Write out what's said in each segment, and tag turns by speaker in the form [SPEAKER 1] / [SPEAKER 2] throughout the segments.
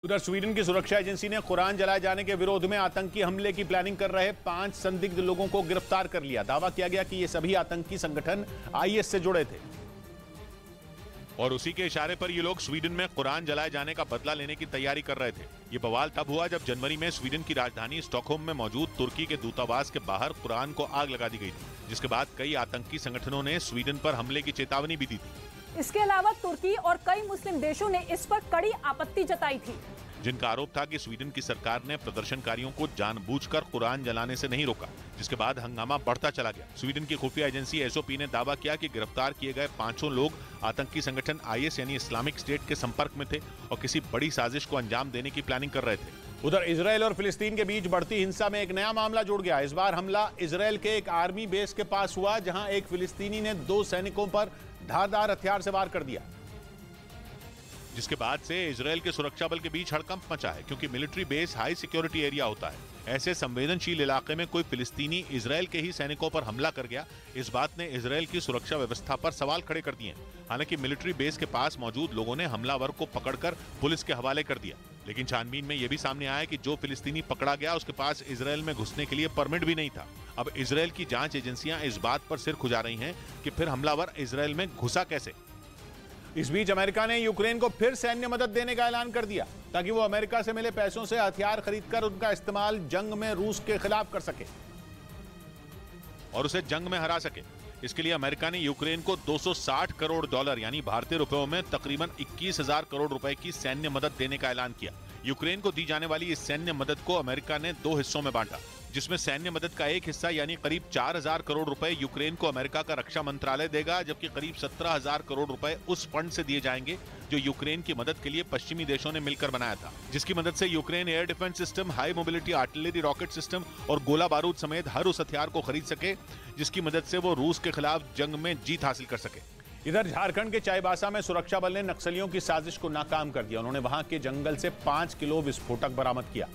[SPEAKER 1] उधर स्वीडन की सुरक्षा एजेंसी ने कुरान जलाए जाने के विरोध में आतंकी हमले की प्लानिंग कर रहे 5 संदिग्ध लोगों को गिरफ्तार कर लिया। दावा किया गया कि ये सभी आतंकी संगठन आईएस से जुड़े थे
[SPEAKER 2] और उसी के इशारे पर ये लोग स्वीडन में कुरान जलाए जाने का बदला लेने की तैयारी कर रहे थे। ये बवाल तब हुआ जब जनवरी में स्वीडन की राजधानी स्टॉकहोम में मौजूद तुर्की के दूतावास के बाहर कुरान को आग लगा दी गई थी, जिसके बाद कई आतंकी संगठनों ने स्वीडन पर हमले की चेतावनी भी दी थी।
[SPEAKER 3] इसके अलावा तुर्की और कई मुस्लिम देशों ने इस पर कड़ी आपत्ति जताई थी,
[SPEAKER 2] जिनका आरोप था कि स्वीडन की सरकार ने प्रदर्शनकारियों को जानबूझकर कुरान जलाने से नहीं रोका, जिसके बाद हंगामा बढ़ता चला गया। स्वीडन की खुफिया एजेंसी एसओपी ने दावा किया कि गिरफ्तार किए गए 5 लोग आतंकी संगठन आईएस यानी इस्लामिक स्टेट के संपर्क में थे और किसी बड़ी साजिश को अंजाम देने की प्लानिंग कर रहे थे।
[SPEAKER 1] उधर इजरायल और फिलिस्तीन के बीच बढ़ती हिंसा में एक नया मामला जुड़ गया। इस बार हमला इजरायल के एक आर्मी बेस के पास हुआ, जहां एक फिलिस्तीनी ने 2 सैनिकों पर धारदार हथियार से वार कर दिया,
[SPEAKER 2] जिसके बाद से इजरायल के सुरक्षा बल के बीच हड़कंप मचा है, क्योंकि military base high security area होता है। ऐसे संवेदनशील इलाके में कोई फिलिस्तीनी इजरायल के ही सैनिकों पर हमला कर गया, इस बात ने इजरायल की सुरक्षा व्यवस्था पर सवाल खड़े कर दिए। हालांकि मिलिट्री बेस के पास मौजूद लोगों ने हमलावर को पकड़कर पुलिस के हवाले कर दिया, लेकिन छानबीन में यह भी सामने आया कि जो फिलिस्तीनी पकड़ा गया उसके पास इजरायल में घुसने के लिए परमिट भी नहीं था। अब इजरायल की जांच एजेंसियां इस बात पर सिर खुजा रही हैं कि फिर हमलावर इजरायल में घुसा कैसे।
[SPEAKER 1] इस बीच अमेरिका ने यूक्रेन को फिर सैन्य मदद देने का ऐलान कर दिया, ताकि वो अमेरिका से मिले पैसों से हथियार खरीदकर उनका इस्तेमाल जंग में रूस के खिलाफ कर सके
[SPEAKER 2] और उसे जंग में हरा सके। इसके लिए अमेरिका ने यूक्रेन को $260 करोड़ यानी भारतीय रुपयों में तकरीबन 21,000 करोड़ रुपए की सैन्य मदद देने का ऐलान किया। यूक्रेन को दी जाने वाली इस सैन्य मदद को अमेरिका ने 2 हिस्सों में बांटा, जिसमें सैन्य मदद का एक हिस्सा यानी करीब 4,000 करोड़ रुपए यूक्रेन को अमेरिका का रक्षा मंत्रालय देगा, जबकि करीब 17,000 करोड़ रुपए उस फंड से दिए जाएंगे जो यूक्रेन की मदद के लिए पश्चिमी देशों ने मिलकर बनाया था, जिसकी मदद से Ukraine air defence system, high mobility artillery rocket system और गोला बारूद समेत हर उस हथियार को खरीद सके जिसकी मदद से वो रूस के खिलाफ जंग में जीत हासिल कर सके।
[SPEAKER 1] इधर झारखंड के चाईबासा में सुरक्षा बल ने नक्सलियों की साजिश को नाकाम कर दिया। उन्होंने वहां के जंगल से 5 किलो विस्फोटक बरामद किया,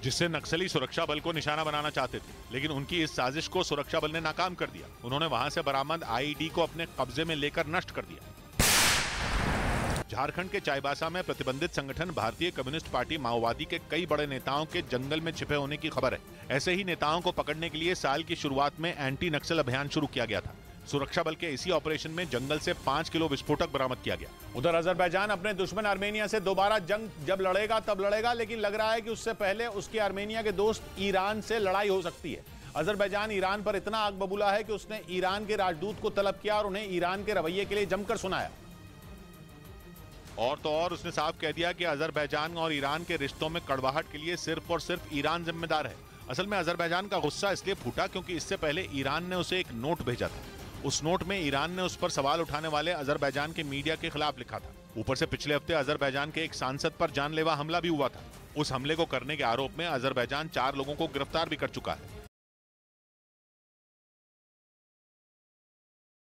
[SPEAKER 2] जिससे नक्सली सुरक्षा बल को निशाना बनाना चाहते थे, लेकिन उनकी इस साजिश को सुरक्षा बल ने नाकाम कर दिया। उन्होंने वहां से बरामद आईईडी को अपने कब्जे में लेकर नष्ट कर दिया। झारखंड के चाईबासा में प्रतिबंधित संगठन भारतीय कम्युनिस्ट पार्टी माओवादी के कई बड़े नेताओं के जंगल में छिपे होने की खबर है। ऐसे ही नेताओं को पकड़ने के लिए साल की शुरुआत में एंटी नक्सल अभियान शुरू किया गया था। सुरक्षा बल के इसी ऑपरेशन में जंगल से 5 किलो विस्फोटक बरामद किया गया।
[SPEAKER 1] उधर अजरबैजान अपने दुश्मन आर्मेनिया से दोबारा जंग जब लड़ेगा तब लड़ेगा, लेकिन लग रहा है कि उससे पहले उसके आर्मेनिया के दोस्त ईरान से लड़ाई हो सकती है। अजरबैजान ईरान पर इतना आग बबूला है कि उसने ईरान के राजदूत को तलब किया और उन्हें ईरान के रवैये के लिए जमकर सुनाया।
[SPEAKER 2] और तो और उसने साफ कह दिया कि अजरबैजान और ईरान के रिश्तों में कड़वाहट के लिए सिर्फ और सिर्फ ईरान जिम्मेदार है। असल में अजरबैजान का गुस्सा इसलिए फूटा क्योंकि इससे पहले ईरान ने उसे एक नोट भेजा था। उस नोट में ईरान ने उस पर सवाल उठाने वाले अजरबैजान के मीडिया के खिलाफ लिखा था। ऊपर से पिछले हफ्ते अजरबैजान के एक सांसद पर जानलेवा हमला भी हुआ था। उस हमले को करने के आरोप में अजरबैजान 4 लोगों को गिरफ्तार भी कर चुका है।